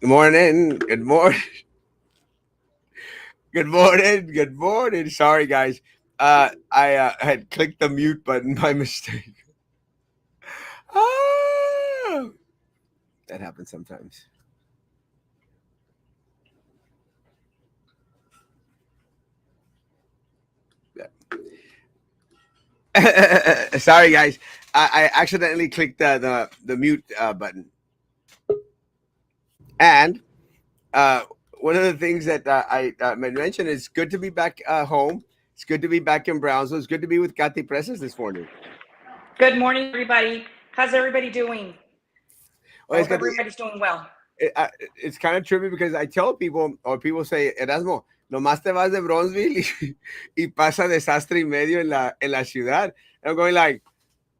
Good morning. Good morning. Good morning. Good morning. Sorry, guys. I had clicked the mute button by mistake. Ah, that happens sometimes. Yeah. Sorry, guys. I accidentally clicked the mute button. And uh, one of the things that I mentioned is good to be back home. It's good to be back in Brownsville. It's good to be with Kathy Presses this morning. Good morning, everybody. How's everybody doing? I Well, it's hope got everybody's doing well. it's kind of trippy because I tell people, or people say, Erasmo, nomás te vas de Bronzeville y pasa desastre y medio en la ciudad. And I'm going like,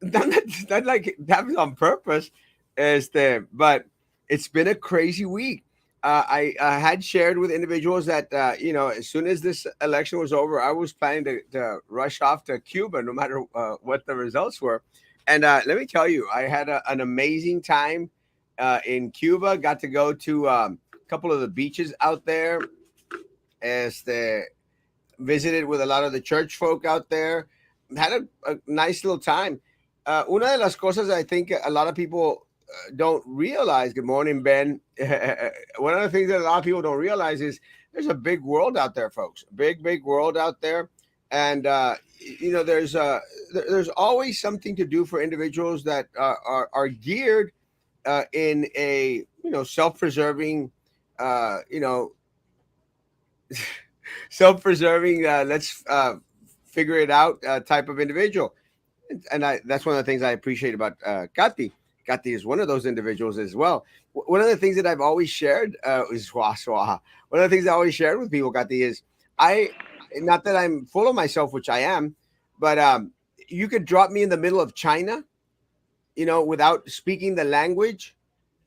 not like it happens on purpose. But it's been a crazy week. I had shared with individuals that, as soon as this election was over, I was planning to rush off to Cuba, no matter what the results were. And let me tell you, I had an amazing time in Cuba. Got to go to a couple of the beaches out there. Este, Visited with a lot of the church folk out there. Had a nice little time. Una de las cosas I think a lot of people don't realize. Good morning, Ben. One of the things that a lot of people don't realize is there's a big world out there, folks. Big world out there, and there's always something to do for individuals that are geared in a self-preserving, uh, you know, self-preserving. Let's figure it out type of individual, and that's one of the things I appreciate about Kati. Kati is one of those individuals as well. One of the things that I've always shared is One of the things I always shared with people, Kati, is I, not that I'm full of myself, which I am, but you could drop me in the middle of China, without speaking the language,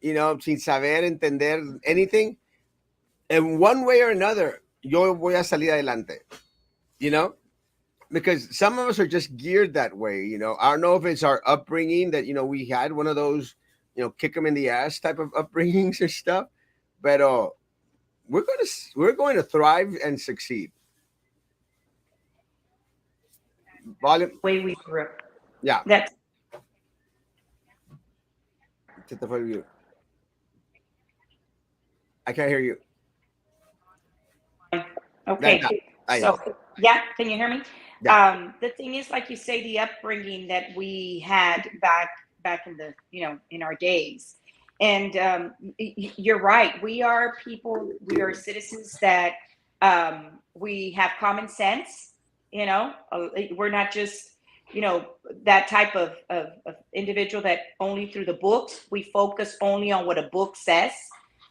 sin saber entender anything, in one way or another, yo voy a salir adelante, you know? Because some of us are just geared that way, I don't know if it's our upbringing that, we had one of those, kick them in the ass type of upbringings or stuff. But we're going to thrive and succeed. Volume, The way we grew up. yeah. That's Se te fue el view. I can't hear you. fine. That, Okay. that I So, yeah, can you hear me? Yeah. The thing is, like you say, the upbringing that we had back in the in our days, and you're right. We are people. We are citizens that we have common sense. We're not just that type of individual that only through the books. We focus only on what a book says.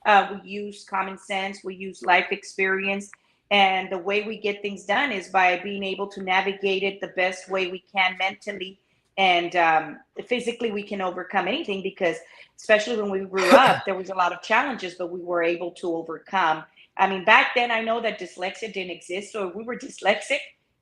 We use common sense. We use life experience, and the way we get things done is by being able to navigate it the best way we can mentally and physically. We can overcome anything because, especially when we grew up, there was a lot of challenges, but we were able to overcome. I mean, back then, I know that dyslexia didn't exist. So if we were dyslexic,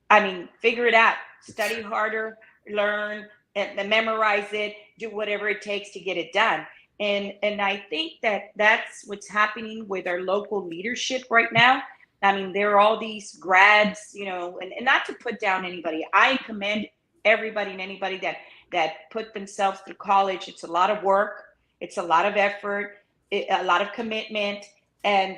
I mean, figure it out, study harder, learn, and memorize it, do whatever it takes to get it done. And I think that that's what's happening with our local leadership right now. I mean, there are all these grads, and not to put down anybody. I commend everybody and anybody that put themselves through college. It's a lot of work. It's a lot of effort, a lot of commitment. And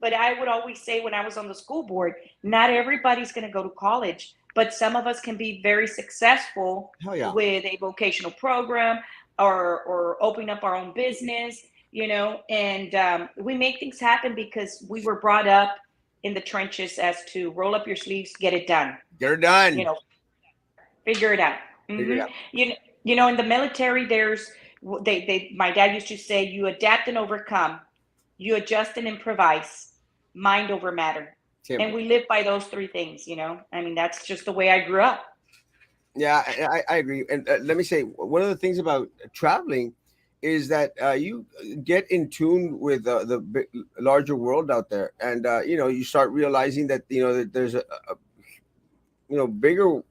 but I would always say when I was on the school board, not everybody's going to go to college, but some of us can be very successful Hell yeah. with a vocational program or opening up our own business, and we make things happen because we were brought up in the trenches as to roll up your sleeves, get it done, Get her you done. know, figure it out. Figure it out. You know, in the military, there's my dad used to say, you adapt and overcome, you adjust and improvise, mind over matter, and Simple. we live by those three things. I mean, that's just the way I grew up. Yeah, I agree. And let me say, one of the things about traveling is that you get in tune with larger world out there, and you start realizing that that there's a bigger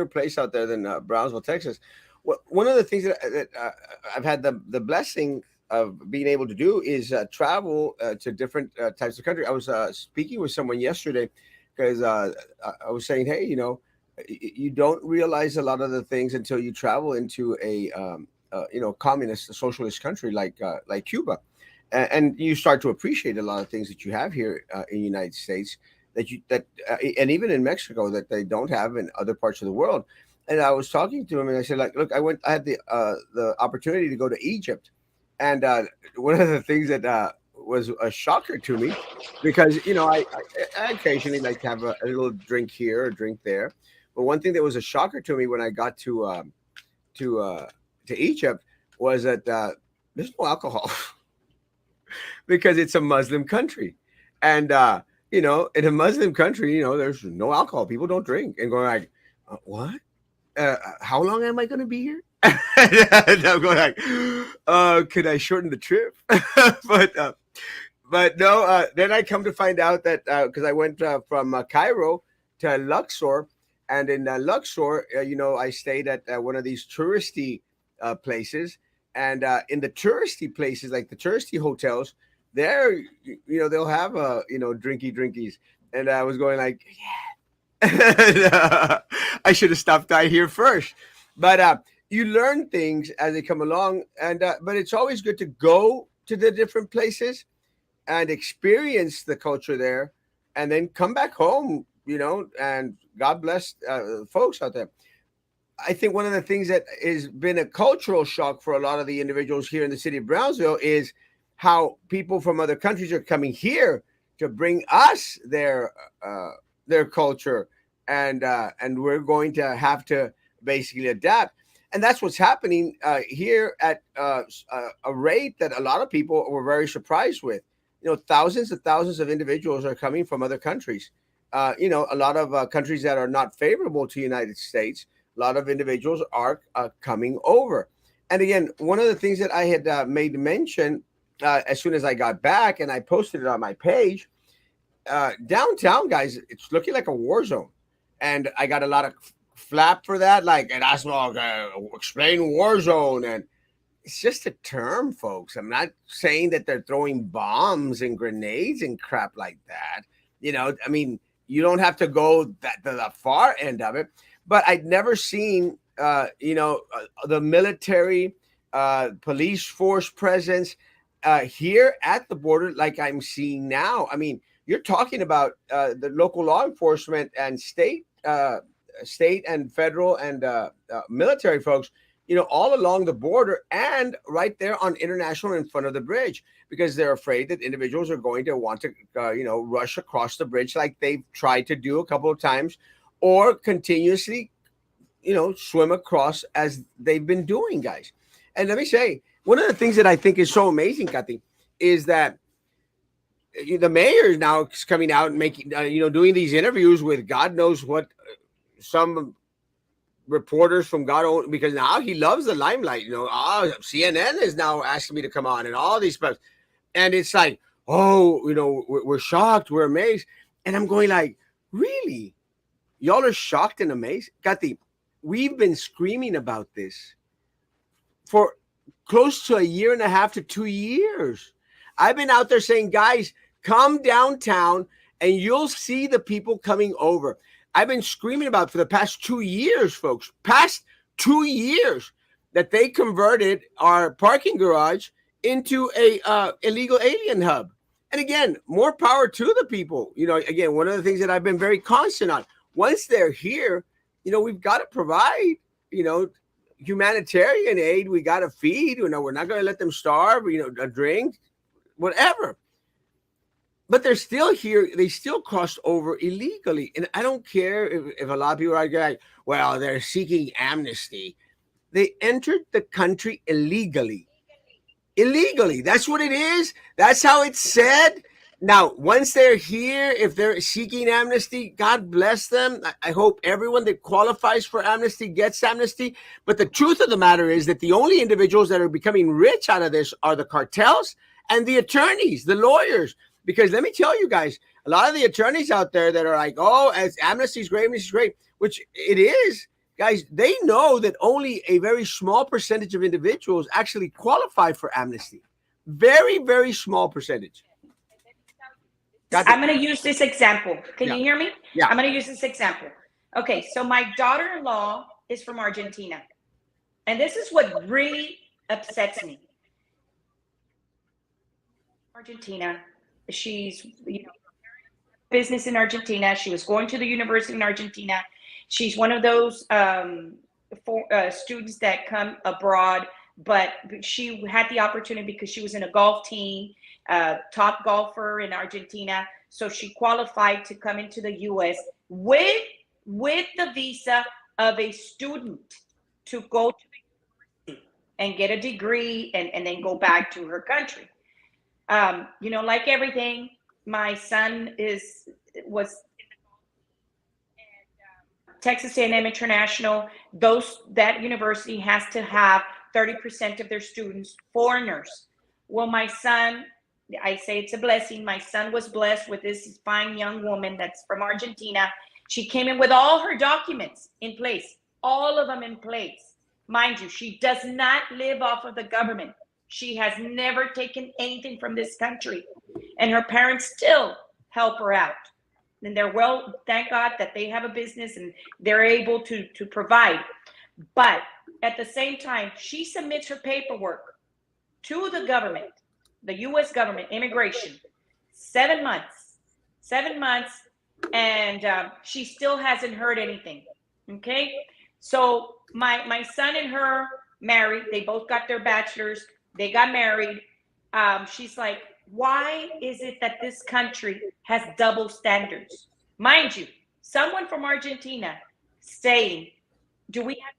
place out there than Brownsville, Texas. One of the things that I've had the blessing of being able to do is travel to different types of country. I was speaking with someone yesterday because I was saying, hey, you don't realize a lot of the things until you travel into a communist, a socialist country like Cuba, and you start to appreciate a lot of things that you have here in the United States and even in Mexico that they don't have in other parts of the world. And I was talking to him, and I said, like, look, I had the opportunity to go to Egypt, and one of the things that was a shocker to me, because I occasionally like to have a little drink here, a drink there, but one thing that was a shocker to me when I got to uh, to Egypt was that there's no alcohol because it's a Muslim country, and in a Muslim country, there's no alcohol. People don't drink, and going like, what? How long am I going to be here? And I'm going like, could I shorten the trip? but uh, but no. Then I come to find out that because I went from Cairo to Luxor, and in Luxor, I stayed at one of these touristy places, and in the touristy places, like the touristy hotels, there, they'll have drinkies, and I was going like, and, I should have stopped by here first. But you learn things as they come along, and but it's always good to go to the different places and experience the culture there, and then come back home. And God bless folks out there. I think one of the things that has been a cultural shock for a lot of the individuals here in the city of Brownsville is how people from other countries are coming here to bring us their culture, and we're going to have to basically adapt. And that's what's happening here at a rate that a lot of people were very surprised with. Thousands and thousands of individuals are coming from other countries. A lot of countries that are not favorable to the United States. A lot of individuals are coming over. And again, one of the things that I had made mention as soon as I got back, and I posted it on my page, downtown, guys, it's looking like a war zone. And I got a lot of flap for that, like, Erasmo, explain war zone. And it's just a term, folks. I'm not saying that they're throwing bombs and grenades and crap like that. I mean, you don't have to go to the far end of it. But I'd never seen, the military, police force presence here at the border like I'm seeing now. I mean, you're talking about the local law enforcement and state and federal and military folks, all along the border and right there on International in front of the bridge, because they're afraid that individuals are going to want to, rush across the bridge like they've tried to do a couple of times, or continuously, swim across as they've been doing, guys. And let me say, one of the things that I think is so amazing, Kathy, is that the mayor is now coming out and making, doing these interviews with God knows what, some reporters from God, because now he loves the limelight. CNN is now asking me to come on and all these stuff. And it's like, oh, we're shocked, we're amazed. And I'm going like, really? Y'all are shocked and amazed? Kathy, we've been screaming about this for close to a year and a half to 2 years. I've been out there saying, guys, come downtown and you'll see the people coming over. I've been screaming about for the past 2 years, folks, past 2 years, that they converted our parking garage into a illegal alien hub. And again, more power to the people. Again, one of the things that I've been very constant on, once they're here, we've got to provide, humanitarian aid. We got to feed, we're not going to let them starve, a drink, whatever. But they're still here. They still crossed over illegally. And I don't care if a lot of people are like, well, they're seeking amnesty. They entered the country illegally. Illegally. That's what it is. That's how it's said. Now, once they're here, if they're seeking amnesty, God bless them. I hope everyone that qualifies for amnesty gets amnesty. But the truth of the matter is that the only individuals that are becoming rich out of this are the cartels and the attorneys, the lawyers. Because let me tell you guys, a lot of the attorneys out there that are like, oh, amnesty is great, which it is, guys, they know that only a very small percentage of individuals actually qualify for amnesty. Very, very small percentage. Got I'm it. going to use this example. Can Yeah. you hear me? Yeah. I'm going to use this example. Okay, so my daughter-in-law is from Argentina. And this is what really upsets me. Argentina. She's, business in Argentina. She was going to the university in Argentina. She's one of those students that come abroad, but she had the opportunity because she was in a golf team, top golfer in Argentina. So she qualified to come into the U.S. with the visa of a student to go to and get a degree and then go back to her country. Like everything, my son was Texas A&M International. That university has to have 30% of their students foreigners. Well, my son, I say it's a blessing. My son was blessed with this fine young woman that's from Argentina. She came in with all her documents in place, all of them in place. Mind you, she does not live off of the government. She has never taken anything from this country, and her parents still help her out. And they're, well, thank God that they have a business and they're able to provide. But at the same time, she submits her paperwork to the government, the U.S. government, immigration, 7 months, and she still hasn't heard anything. Okay, so my son and her married. They both got their bachelors. They got married. She's like, why is it that this country has double standards? Mind you, someone from Argentina saying, do we have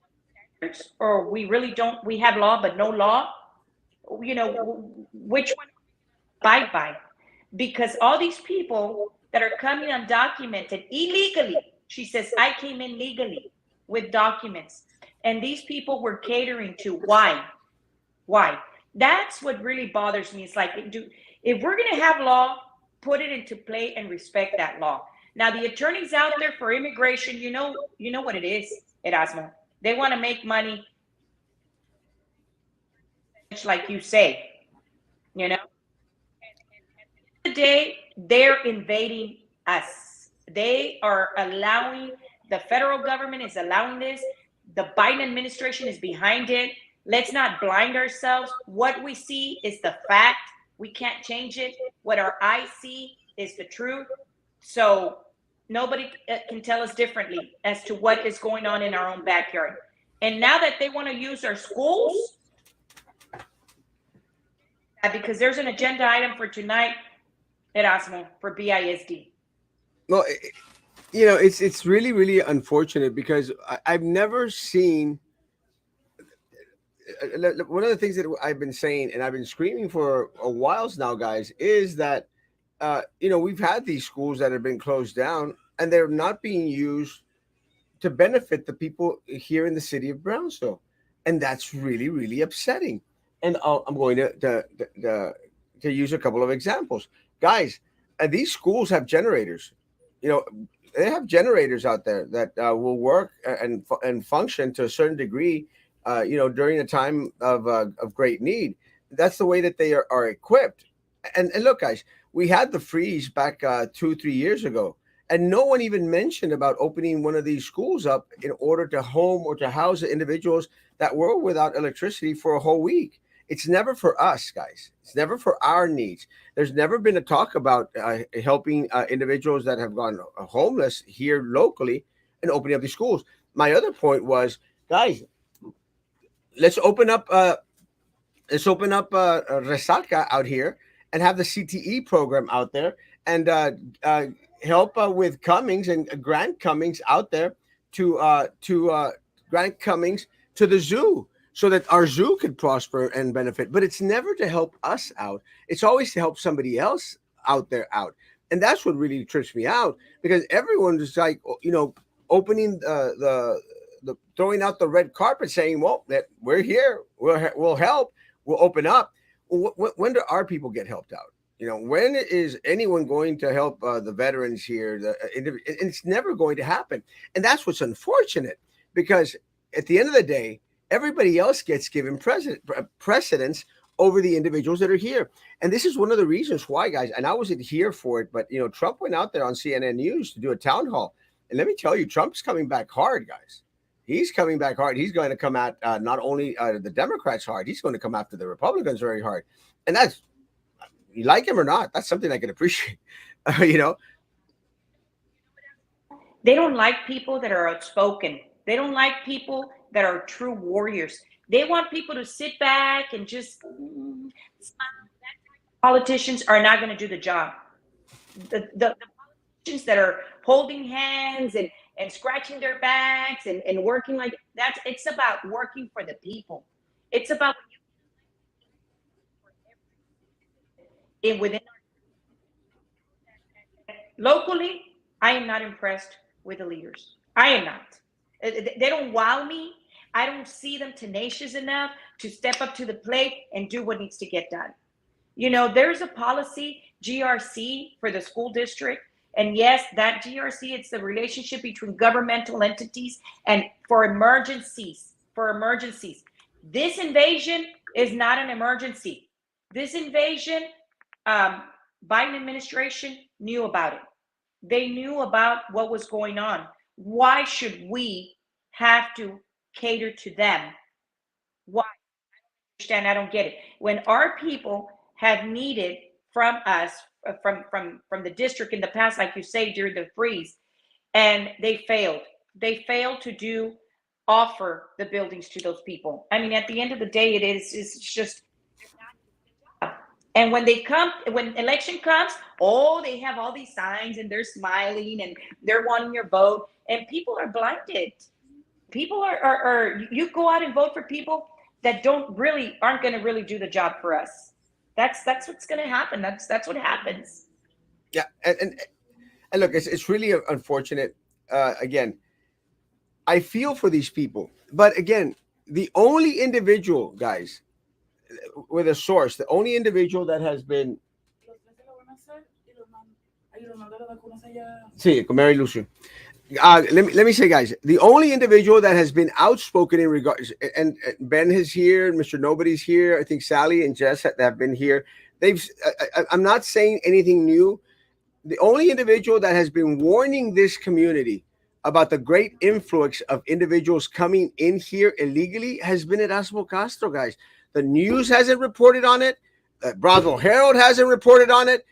standards or we really don't? We have law, but no law. Which one abide by? Because all these people that are coming undocumented illegally, she says, I came in legally with documents. And these people were catering to why? Why? That's what really bothers me. It's like, if we're going to have law, put it into play and respect that law. Now, the attorneys out there for immigration, you know what it is, Erasmo. They want to make money, like you say, you know. The day they're invading us. They are allowing, the federal government is allowing this. The Biden administration is behind it. Let's not blind ourselves. What we see is the fact. We can't change it. What our eyes see is the truth. So nobody can tell us differently as to what is going on in our own backyard. And now that they want to use our schools, because there's an agenda item for tonight, Erasmo, for BISD. Well, it's really, really unfortunate because I've never seen one of the things that I've been saying and I've been screaming for a while now, guys, is that we've had these schools that have been closed down and they're not being used to benefit the people here in the city of Brownsville, and that's really, really upsetting. And I'm going to use a couple of examples, guys. These schools have generators. You know, they have generators out there that will work and function to a certain degree. During a time of great need. That's the way that they are equipped. And look, guys, we had the freeze back 2-3 years ago, and no one even mentioned about opening one of these schools up in order to home or to house the individuals that were without electricity for a whole week. It's never for us, guys. It's never for our needs. There's never been a talk about helping individuals that have gone homeless here locally and opening up these schools. My other point was, guys, let's open up Resaca out here and have the CTE program out there and help with Cummings and Grant Cummings out there to Grant Cummings to the zoo so that our zoo could prosper and benefit. But it's never to help us out. It's always to help somebody else out there out. And that's what really trips me out because everyone is like, opening the throwing out the red carpet saying, well, that we're here, we'll help, we'll open up. When do our people get helped out? When is anyone going to help the veterans here? It's never going to happen. And that's what's unfortunate because at the end of the day, everybody else gets given precedence over the individuals that are here. And this is one of the reasons why, guys, and I wasn't here for it, but Trump went out there on CNN News to do a town hall. And let me tell you, Trump's coming back hard, guys. He's coming back hard. He's going to come at not only the Democrats hard, he's going to come after the Republicans very hard. And that's, you like him or not, that's something I can appreciate. you know, They don't like people that are outspoken. They don't like people that are true warriors. They want people to sit back and just politicians are not going to do the job. The politicians that are holding hands and scratching their backs and working like that's it's about working for the people. It's about in within locally. I am not impressed with the leaders. I am not. They don't wow me. I don't see them tenacious enough to step up to the plate and do what needs to get done. There's a policy, GRC, for the school district. And yes, that GRC, it's the relationship between governmental entities and for emergencies. This invasion is not an emergency. This invasion, Biden administration knew about it. They knew about what was going on. Why should we have to cater to them? Why? I don't get it. When our people have needed from us, from the district in the past, like you say, during the freeze, and they failed. They failed to offer the buildings to those people. I mean, at the end of the day, it's just. And when election comes, they have all these signs and they're smiling and they're wanting your vote, and people are blinded. People are you go out and vote for people that aren't going to really do the job for us. That's what's going to happen. That's what happens. Yeah, and look, it's really unfortunate. Again, I feel for these people, but again, the only individual, guys, with a source, the only individual that has been. Sí, con Mary Lucio. Let me say, guys, the only individual that has been outspoken in regards, and Ben is here, Mr. Nobody's here. I think Sally and Jess have been here. I'm not saying anything new. The only individual that has been warning this community about the great influx of individuals coming in here illegally has been Erasmo Castro, guys. The news hasn't reported on it. Brownsville Herald hasn't reported on it.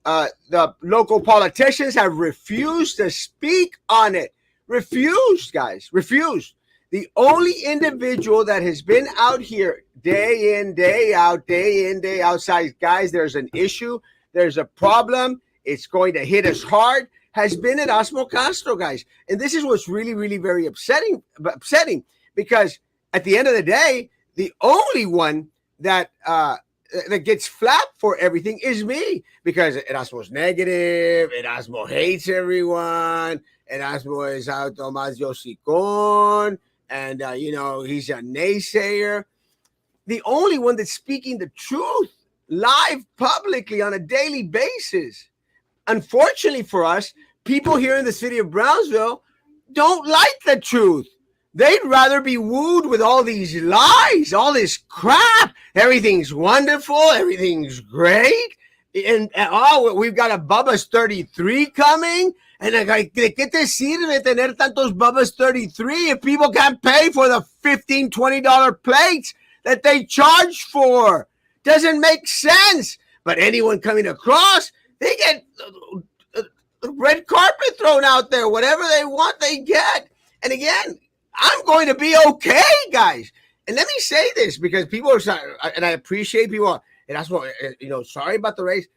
The local politicians have refused to speak on it. Refused, guys. Refused. The only individual that has been out here day in, day out, says, guys, there's an issue. There's a problem. It's going to hit us hard, has been Erasmo Castro, guys. And this is what's really, really very upsetting because at the end of the day, the only one that gets flapped for everything is me, because Erasmo's negative, Erasmo hates everyone, Erasmo is auto más yosicón, and he's a naysayer. The only one that's speaking the truth live publicly on a daily basis. Unfortunately for us, people here in the city of Brownsville don't like the truth. They'd rather be wooed with all these lies, all this crap. Everything's wonderful. Everything's great. And we've got a Bubba's 33 coming. And ¿de qué te sirve tener tantos Bubba's 33 if people can't pay for the $15, $20 plates that they charge for? Doesn't make sense. But anyone coming across, they get red carpet thrown out there. Whatever they want, they get. And again, I'm going to be okay, guys. And let me say this, because people are sorry, and I appreciate people. And that's what, sorry about the race.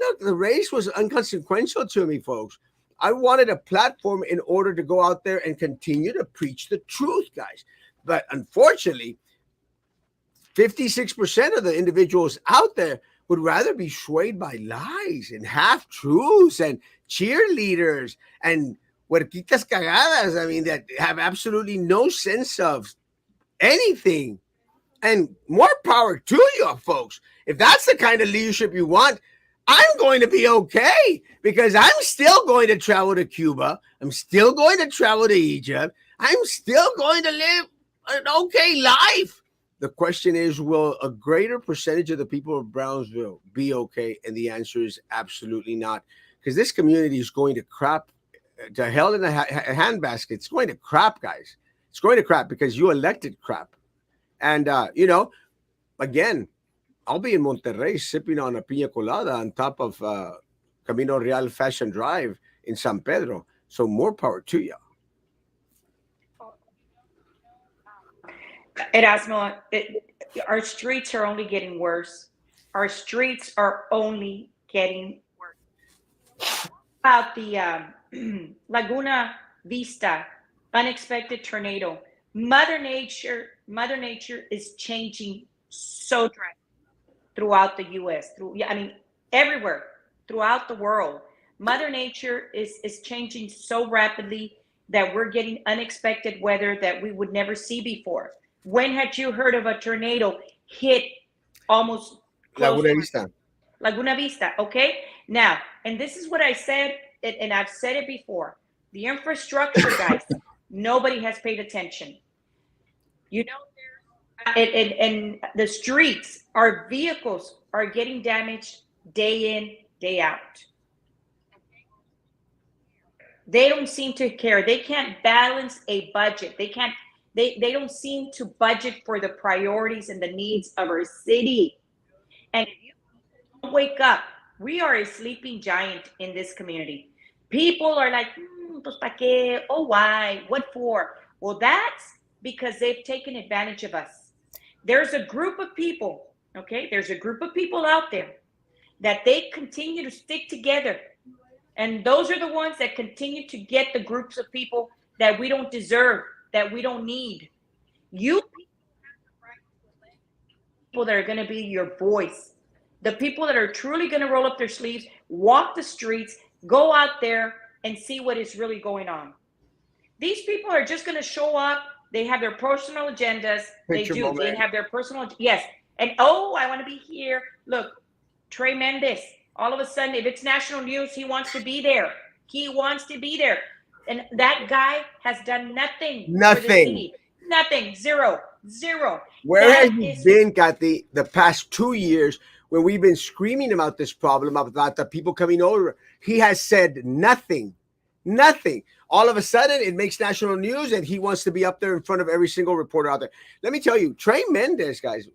Look, the race was inconsequential to me, folks. I wanted a platform in order to go out there and continue to preach the truth, guys. But unfortunately, 56% of the individuals out there would rather be swayed by lies and half-truths and cheerleaders and huerquitas cagadas, that have absolutely no sense of anything. And more power to you, folks. If that's the kind of leadership you want, I'm going to be okay, because I'm still going to travel to Cuba. I'm still going to travel to Egypt. I'm still going to live an okay life. the question is, will a greater percentage of the people of Brownsville be okay? And the answer is absolutely not, because this community is going to crap to hell in a handbasket. It's going to crap, guys. It's going to crap because you elected crap. And again, I'll be in Monterrey sipping on a piña colada on top of Camino Real Fashion Drive in San Pedro. So more power to you. Erasmo, our streets are only getting worse. Our streets are only getting worse. About the Laguna Vista unexpected tornado, Mother Nature is changing so drastically throughout the U.S. I mean, everywhere throughout the world. Mother Nature is changing so rapidly that we're getting unexpected weather that we would never see before. When had you heard of a tornado hit almost close Laguna to Vista. Laguna Vista? Okay, now, and this is what I said, and I've said it before. The infrastructure, guys, nobody has paid attention. You know, and the streets, our vehicles are getting damaged day in, day out. They don't seem to care. They can't balance a budget. They don't seem to budget for the priorities and the needs of our city. And if you don't wake up, we are a sleeping giant in this community. People are like, pues pa qué? Oh, why? What for? Well, that's because they've taken advantage of us. There's a group of people, okay? There's a group of people out there that they continue to stick together. And those are the ones that continue to get the groups of people that we don't deserve, that we don't need. You people that are going to be your voice, the people that are truly going to roll up their sleeves, walk the streets, go out there and see what is really going on. These people are just going to show up. They have their personal agendas. They Picture do. They moment. have their personal, yes. And oh, I want to be here. Look, Trey Mendez, all of a sudden, if it's national news, he wants to be there. He wants to be there. And that guy has done nothing for the Nothing. city. Nothing. Zero. Zero. Where has That he is been, Kathy, the past 2 years when we've been screaming about this problem, about the people coming over? He has said nothing. Nothing. All of a sudden, it makes national news, and he wants to be up there in front of every single reporter out there. Let me tell you, Trey Mendez, guys,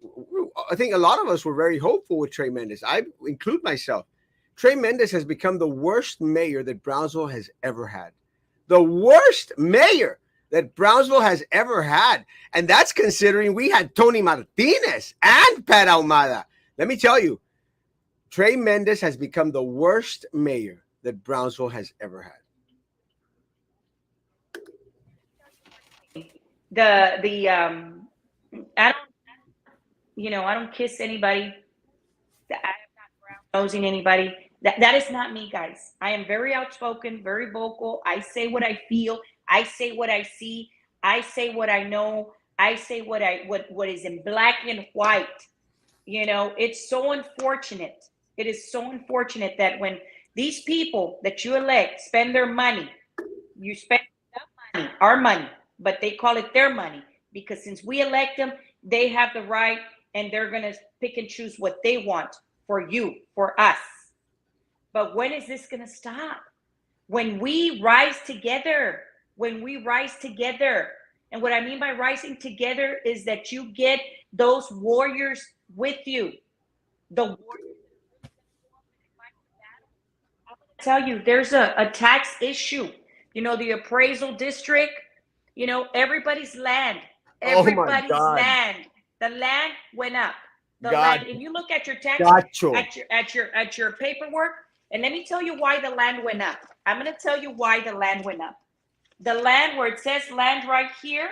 I think a lot of us were very hopeful with Trey Mendez. I include myself. Trey Mendez has become the worst mayor that Brownsville has ever had. The worst mayor that Brownsville has ever had. And that's considering we had Tony Martinez and Pat Ahumada. Let me tell you, Trey Mendez has become the worst mayor that Brownsville has ever had. the I don't, I don't kiss anybody. I'm not brown nosing anybody. That is not me, guys. I am very outspoken, very vocal. I say what I feel. I say what I see. I say what I know. I say what is in black and white. It's so unfortunate. It is so unfortunate that when these people that you elect spend their money, you spend money, our money, but they call it their money because since we elect them, they have the right and they're going to pick and choose what they want for you, for us. But when is this going to stop? When we rise together, when we rise together. And what I mean by rising together is that you get those warriors with you. The warriors. Tell you, there's a tax issue. The appraisal district, everybody's land, Oh my everybody's God. land. The land went up. The God. land. If you look at your tax, Gacho. at your paperwork, and let me tell you why the land went up. I'm going to tell you why the land went up. The land where it says land right here,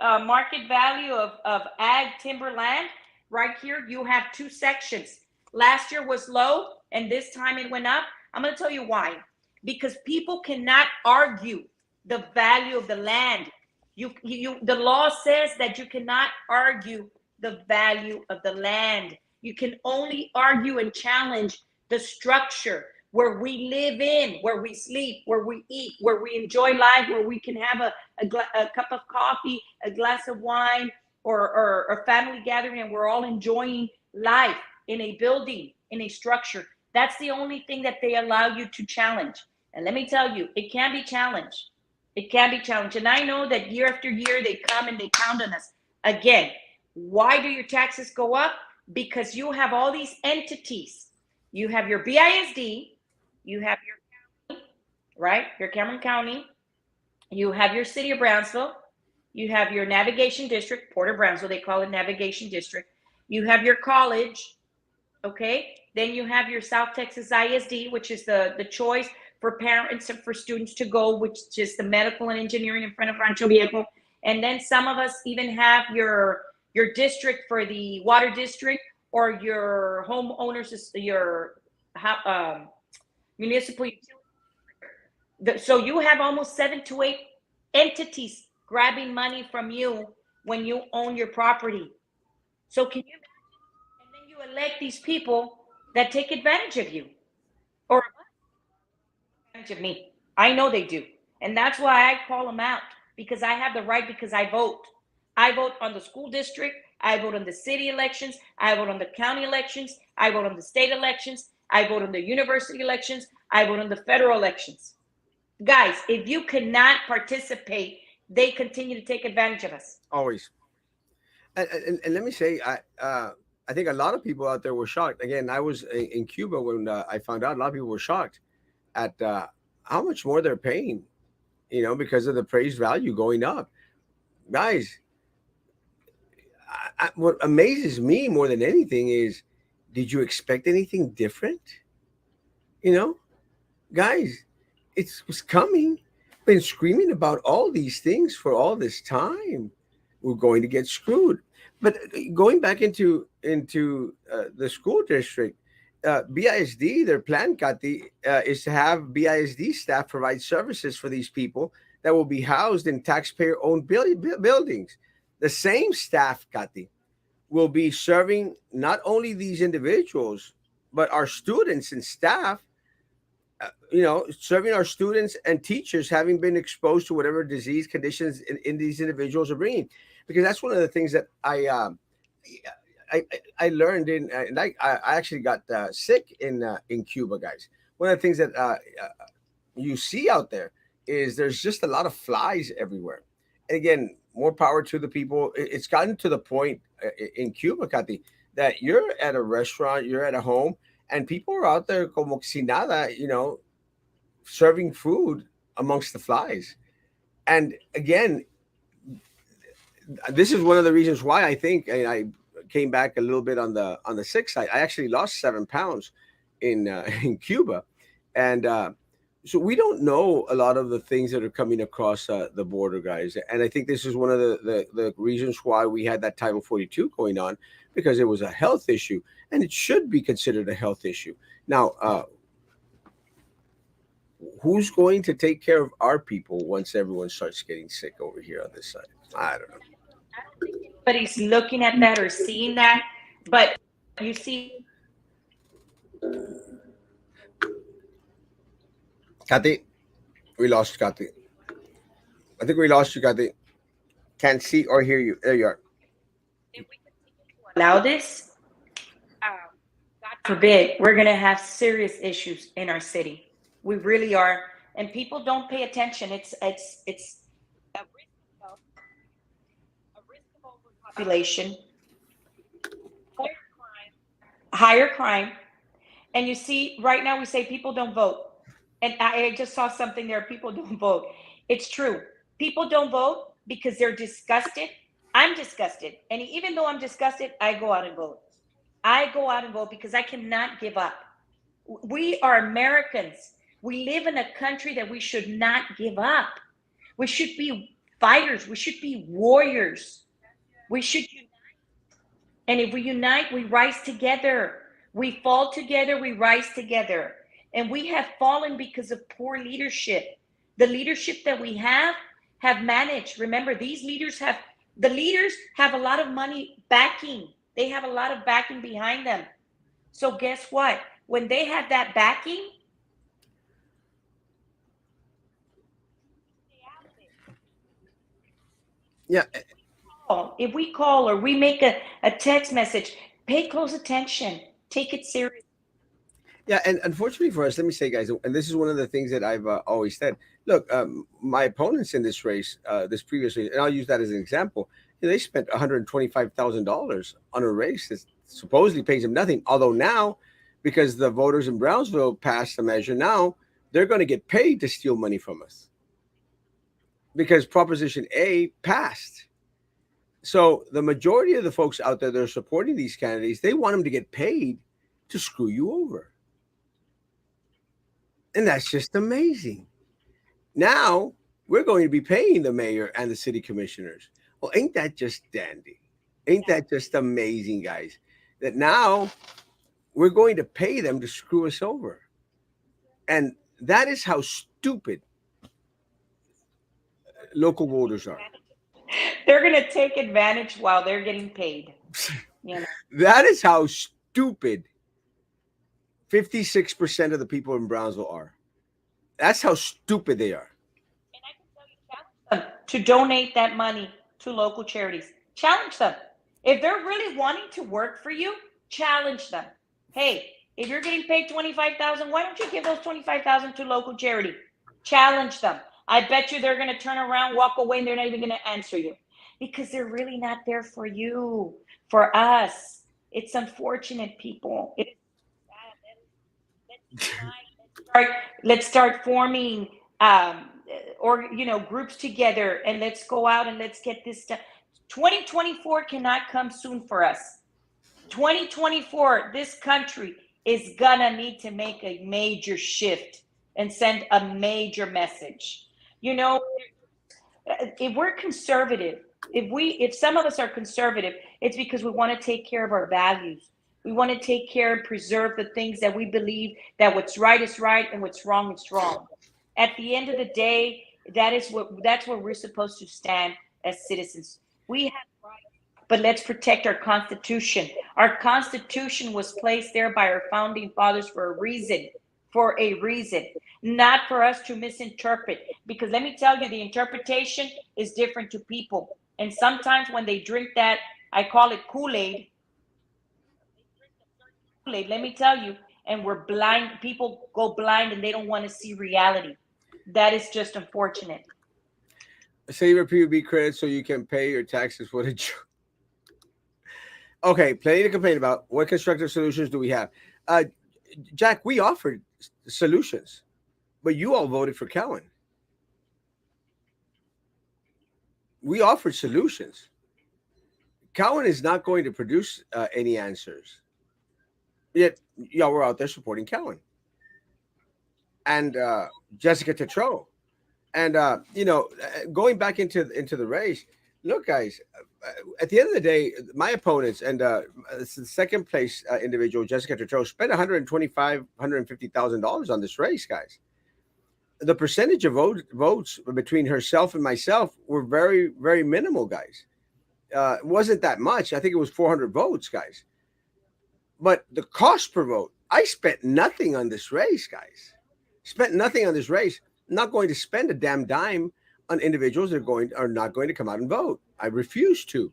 market value of ag timber land, right here, you have two sections. Last year was low, and this time it went up. I'm going to tell you why. Because people cannot argue the value of the land. The law says that you cannot argue the value of the land. You can only argue and challenge the structure where we live in, where we sleep, where we eat, where we enjoy life, where we can have a cup of coffee, a glass of wine, or family gathering, and we're all enjoying life in a building, in a structure. That's the only thing that they allow you to challenge. And let me tell you, it can be challenged. It can be challenged. And I know that year after year they come and they pound on us. Again, why do your taxes go up? Because you have all these entities. You have your BISD, you have your county, right? Your Cameron County, you have your city of Brownsville, you have your navigation district, Port of Brownsville, they call it navigation district. You have your college, okay? Then you have your South Texas ISD, which is the choice for parents and for students to go, which is the medical and engineering in front of Rancho Viejo. And then some of us even have your district for the water district, or your homeowners, your municipal utility. So you have almost 7 to 8 entities grabbing money from you when you own your property. So can you imagine? And then you elect these people that take advantage of you, or advantage of me. I know they do. And that's why I call them out, because I have the right, because I vote. I vote on the school district. I vote on the city elections. I vote on the county elections. I vote on the state elections. I vote on the university elections. I vote on the federal elections. Guys, if you cannot participate, they continue to take advantage of us. Always. And let me say, I think a lot of people out there were shocked. Again, I was in Cuba when I found out. A lot of people were shocked at how much more they're paying, because of the praise value going up. Guys, what amazes me more than anything is, did you expect anything different? You know, Guys, it was coming. Been screaming about all these things for all this time. We're going to get screwed. But going back into the school district, BISD, their plan, Kati, is to have BISD staff provide services for these people that will be housed in taxpayer-owned buildings. The same staff, Kati, will be serving not only these individuals, but our students and staff, serving our students and teachers having been exposed to whatever disease conditions in these individuals are bringing. Because that's one of the things that I learned and I actually got sick in Cuba, guys. One of the things that you see out there is there's just a lot of flies everywhere. And again, more power to the people. It's gotten to the point in Cuba, Kathy, that you're at a restaurant, you're at a home, and people are out there como si nada, serving food amongst the flies. And again, this is one of the reasons why I think, and I came back a little bit on the sick side. I actually lost 7 pounds in in Cuba, and so we don't know a lot of the things that are coming across the border, guys. And I think this is one of the reasons why we had that Title 42 going on, because it was a health issue, and it should be considered a health issue. Now, who's going to take care of our people once everyone starts getting sick over here on this side? I don't know. Nobody's looking at that or seeing that. But you see, Kathy, we lost Kathy. I think we lost you, Kathy. Can't see or hear you. There you are. if we continue to allow this, God forbid, we're going to have serious issues in our city. We really are. And people don't pay attention. It's a risk of overpopulation, higher crime. And you see, right now we say people don't vote. And I just saw something there, people don't vote. It's true. People don't vote because they're disgusted. I'm disgusted. And even though I'm disgusted, I go out and vote. I go out and vote because I cannot give up. We are Americans. We live in a country that we should not give up. We should be fighters. We should be warriors. We should unite. And if we unite, we rise together. We fall together, we rise together. And we have fallen because of poor leadership. The leadership that we have managed. Remember, the leaders have a lot of money backing. They have a lot of backing behind them. So guess what? When they have that backing, Yeah. if if we call or we make a text message, pay close attention. Take it serious. Yeah, and unfortunately for us, let me say, guys, and this is one of the things that I've always said. Look, my opponents in this race, this previous race, and I'll use that as an example. They spent $125,000 on a race that supposedly pays them nothing. Although now, because the voters in Brownsville passed a measure, now they're going to get paid to steal money from us because Proposition A passed. So the majority of the folks out there that are supporting these candidates, they want them to get paid to screw you over. And that's just amazing. Now we're going to be paying the mayor and the city commissioners. Well, ain't that just dandy? Ain't that just amazing, guys? That now we're going to pay them to screw us over. And that is how stupid local voters are. They're going to take advantage while they're getting paid. You know. That is how stupid 56% of the people in Brownsville are. That's how stupid they are. And I can tell you, challenge them to donate that money to local charities. Challenge them. If they're really wanting to work for you, challenge them. Hey, if you're getting paid 25,000, why don't you give those 25,000 to local charity? Challenge them. I bet you they're going to turn around, walk away, and they're not even going to answer you because they're really not there for you, for us. It's unfortunate, people. It is sad. Let's start forming or groups together, and let's go out and let's get this stuff. 2024 cannot come soon for us. 2024, this country is gonna need to make a major shift and send a major message. You know, if we're conservative, if some of us are conservative, it's because we want to take care of our values. We want to take care and preserve the things that we believe, that what's right is right and what's wrong is wrong. At the end of the day, that's where we're supposed to stand as citizens. We have rights, but let's protect our Constitution. Our Constitution was placed there by our founding fathers for a reason, not for us to misinterpret. Because let me tell you, the interpretation is different to people. And sometimes when they drink that, I call it Kool-Aid, let me tell you, and we're blind. People go blind and they don't want to see reality. That is just unfortunate. Save your PUB credit so you can pay your taxes for the job. Okay, plenty to complain about. What constructive solutions do we have? Jack, we offered solutions, but you all voted for Cowan. We offered solutions. Cowan is not going to produce any answers. Yet, y'all were out there supporting Cowan and Jessica Tetreault. And going back into the race. Look, guys, at the end of the day, my opponents and the second place individual, Jessica Tetreault, spent $150,000 on this race, guys. The percentage of votes between herself and myself were very, very minimal, guys. It wasn't that much. I think it was 400 votes, guys. But the cost per vote, I spent nothing on this race, guys. Spent nothing on this race. I'm not going to spend a damn dime on individuals that are not going to come out and vote. I refuse to.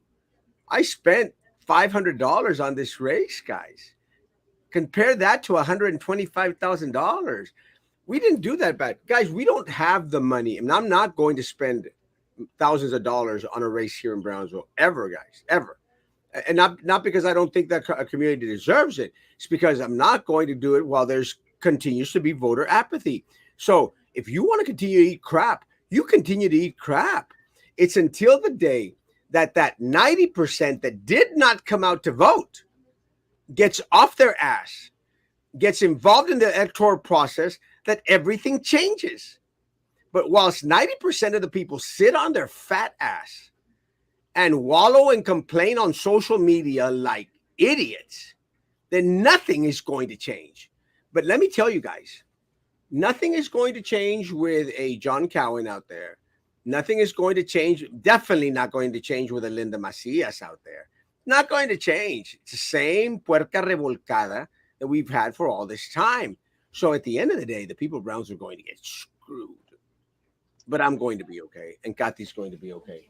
I spent $500 on this race, guys. Compare that to $125,000. We didn't do that bad. Guys, we don't have the money. And I'm not going to spend thousands of dollars on a race here in Brownsville ever, guys, ever. And not because I don't think that a community deserves it. It's because I'm not going to do it while there's continues to be voter apathy. So if you want to continue to eat crap, you continue to eat crap. It's until the day that 90% that did not come out to vote gets off their ass, gets involved in the electoral process, that everything changes. But whilst 90% of the people sit on their fat ass and wallow and complain on social media like idiots, then nothing is going to change. But let me tell you guys, nothing is going to change with a John Cowan out there. Nothing is going to change. Definitely not going to change with a Linda Macias out there. Not going to change. It's the same puerca revolcada that we've had for all this time. So at the end of the day, the people of Browns are going to get screwed. But I'm going to be okay. And Kathy's going to be okay.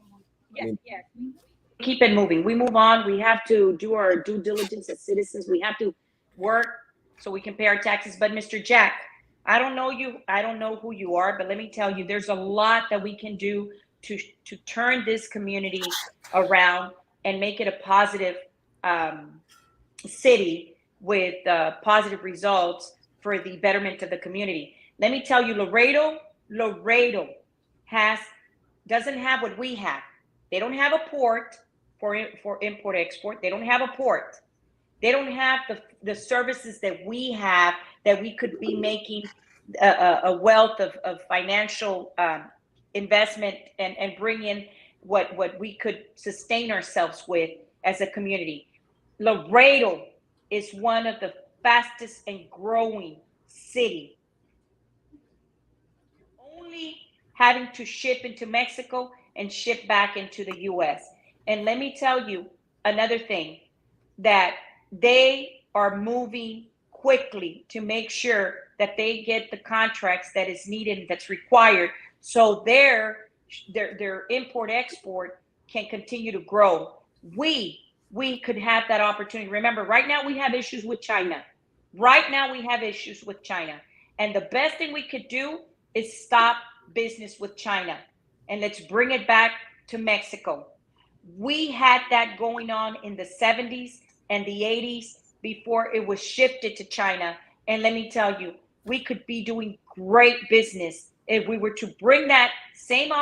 Yes, yes. keep it moving. We move on. We have to do our due diligence as citizens. We have to work so we can pay our taxes. But Mr. Jack, I don't know you. I don't know who you are, but let me tell you, there's a lot that we can do to to turn this community around and make it a positive um, city with positive results for the betterment of the community. Let me tell you, Laredo has doesn't have what we have. They don't have a port for import export. They don't have a port. They don't have the services that we have, that we could be making a wealth of financial investment, and bring in what we could sustain ourselves with as a community. Laredo is one of the fastest and growing city, only having to ship into Mexico and ship back into the US. And let me tell you another thing, that they are moving quickly to make sure that they get the contracts that is needed, that's required, so their import export can continue to grow. We could have that opportunity. Remember, right now we have issues with China. Right now we have issues with China. And the best thing we could do is stop business with China, and let's bring it back to Mexico. We had that going on in the 70s and the 80s before it was shifted to China. And let me tell you, we could be doing great business if we were to bring that same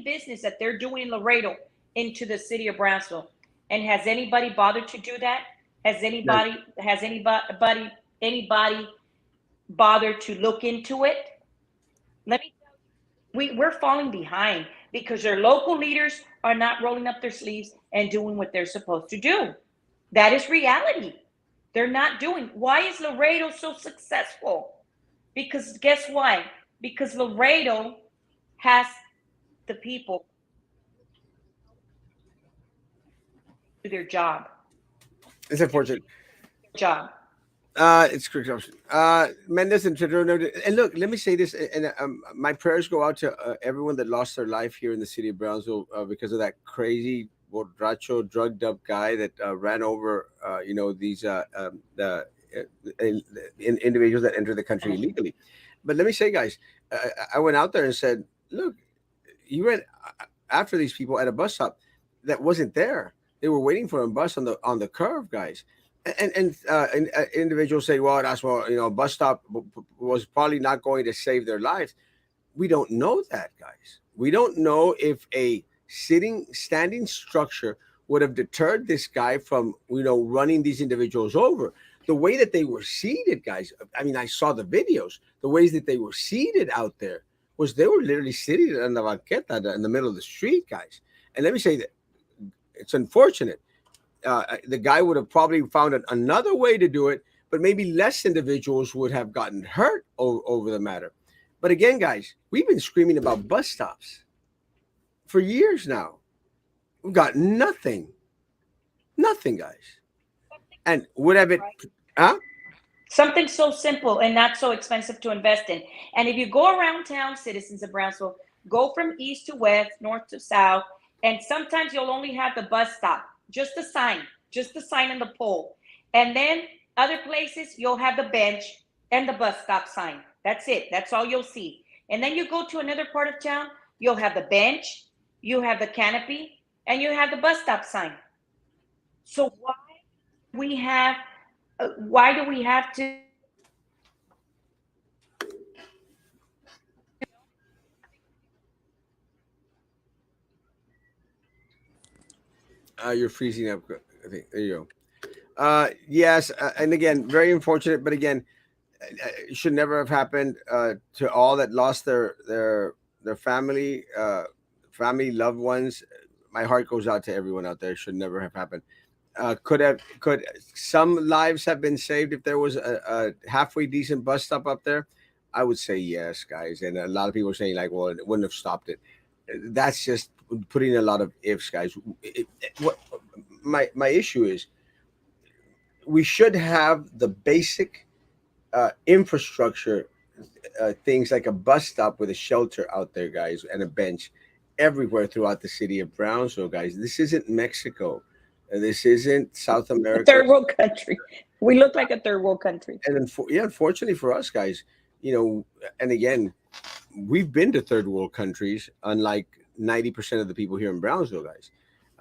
business that they're doing in Laredo into the city of Brownsville. And has anybody bothered to do that? Right. Has anybody bothered to look into it? Let me tell you, we're falling behind because their local leaders are not rolling up their sleeves and doing what they're supposed to do. That is reality. They're not doing. Why is Laredo so successful? Because guess why? Because Laredo has the people do their job. It's unfortunate. Job. It's correct option. Mendes and Pedro, and look, let me say this, and my prayers go out to everyone that lost their life here in the city of Brownsville because of that crazy borracho, drugged up guy that ran over, these individuals that enter the country illegally. But let me say, guys, I went out there and said, look, you ran after these people at a bus stop that wasn't there. They were waiting for a bus on the curve, guys. And individuals say, well, that's what a bus stop was probably not going to save their lives. We don't know that, guys. We don't know if a standing structure would have deterred this guy from running these individuals over. The way that they were seated, guys, I mean, I saw the videos. The ways that they were seated out there was they were literally sitting on the banqueta in the middle of the street, guys. And let me say that it's unfortunate. The guy would have probably found another way to do it, but maybe less individuals would have gotten hurt over the matter. But again, guys, we've been screaming about bus stops for years now. We've got nothing, guys. And would have it, Right. huh? Something so simple and not so expensive to invest in. And if you go around town, citizens of Brownsville, go from east to west, north to south, and sometimes you'll only have the bus stop, just the sign and the pole. And then other places, you'll have the bench and the bus stop sign. That's it. That's all you'll see. And then you go to another part of town, you'll have the bench, you have the canopy, and you have the bus stop sign. So we have why do we have to You're freezing up. I think there you go. Yes, and again, very unfortunate. But again, it should never have happened to all that lost their family loved ones. My heart goes out to everyone out there. It should never have happened. Could some lives have been saved if there was a halfway decent bus stop up there? I would say yes, guys. And a lot of people are saying like, well, it wouldn't have stopped it. That's just putting a lot of ifs, guys. What my issue is, we should have the basic infrastructure, things like a bus stop with a shelter out there, guys, and a bench. everywhere throughout the city of Brownsville, guys. This isn't Mexico. This isn't South A America. third world country. We look like a third world country. And yeah, unfortunately for us, guys, you know, and again, we've been to third world countries, unlike 90% of the people here in Brownsville, guys.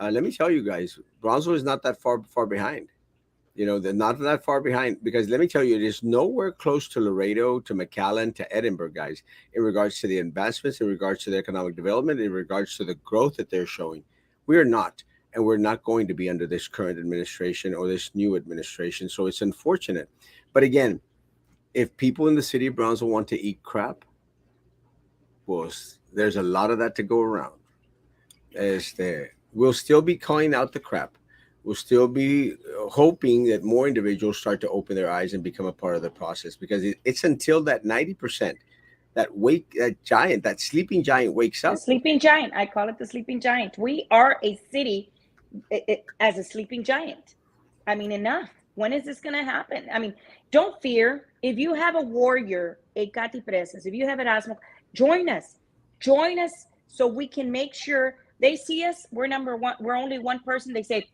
Let me tell you guys, Brownsville is not that far behind. You know, they're not that far behind because let me tell you, it is nowhere close to Laredo, to McAllen, to Edinburgh, guys, in regards to the advancements, in regards to the economic development, in regards to the growth that they're showing. We are not, and we're not going to be under this current administration or this new administration. So it's unfortunate. But again, if people in the city of Brownsville want to eat crap, well, there's a lot of that to go around. We'll still be calling out the crap. We'll still be hoping that more individuals start to open their eyes and become a part of the process because it's until that 90%, that giant, that sleeping giant wakes The up. sleeping giant. I call it the sleeping giant. We are a city as a sleeping giant. I mean, enough. When is this going to happen? I mean, don't fear. If you have a warrior, a Katy Presas, if you have Erasmo, join us. Join us so we can make sure they see us. We're number one. We're only one person. They say,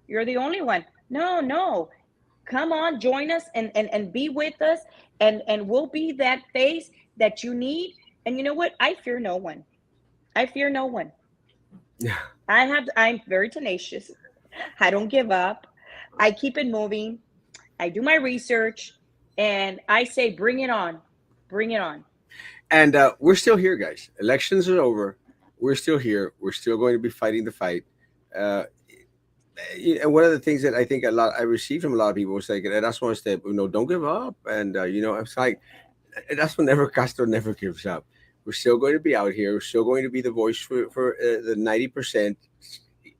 you're the only one. No, no. Come on, join us and be with us. And we'll be that face that you need. And you know what? I fear no one. I fear no one. Yeah. I'm very tenacious. I don't give up. I keep it moving. I do my research and I say, bring it on. Bring it on. And we're still here, guys. Elections are over. We're still here. We're still going to be fighting the fight. Uh, and one of the things that I think I received from a lot of people was like, that's one step, don't give up. And, it's like, that's when never Castro never gives up. We're still going to be out here. We're still going to be the voice for the 90%,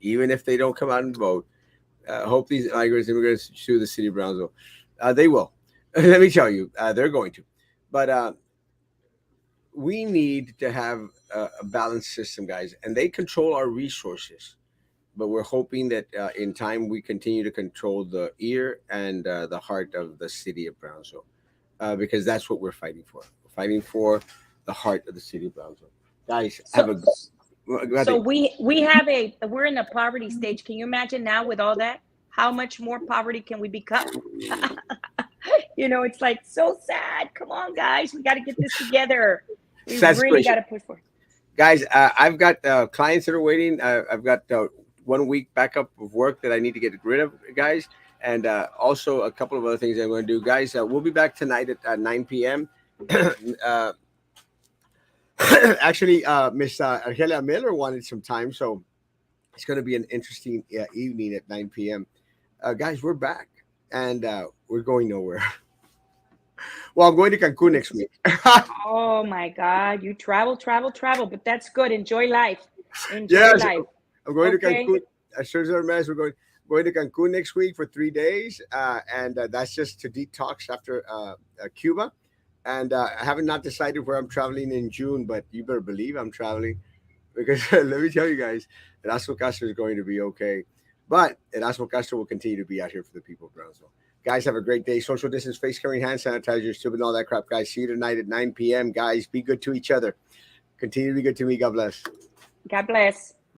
even if they don't come out and vote. Hope these immigrants sue the city of Brownsville. They will. Let me tell you, they're going to. But we need to have a balanced system, guys, and they control our resources. But we're hoping that in time we continue to control the ear and the heart of the city of Brownsville, because that's what we're fighting for. We're fighting for the heart of the city of Brownsville. Guys, have So a go so ahead. we're in a poverty stage. Can you imagine now with all that? How much more poverty can we become? It's like so sad. Come on, guys. We got to get this together. We Sad really got situation. to push for it. Guys, I've got clients that are waiting. I've got 1 week backup of work that I need to get rid of, guys, and also a couple of other things I'm going to do, guys. We'll be back tonight at 9 p.m. uh, Actually, Miss Argelia Miller wanted some time, so it's going to be an interesting evening at 9 p.m. Guys, we're back, and we're going nowhere. Well, I'm going to Cancun next week. Oh my God. You travel, travel, travel, but that's good. Enjoy life. Enjoy Yes, life. I'm going to Okay. Cancun. As soon as our mess, we're going to Cancun next week for 3 days, and that's just to detox after Cuba. And I haven't not decided where I'm traveling in June, but you better believe I'm traveling because let me tell you guys, Erasmo Castro is going to be okay. But Erasmo Castro will continue to be out here for the people of Brownsville. Guys, have a great day. Social distance, face covering, hand sanitizer, stupid, and all that crap, guys. See you tonight at 9 p.m. Guys, be good to each other. Continue to be good to me. God bless. God bless.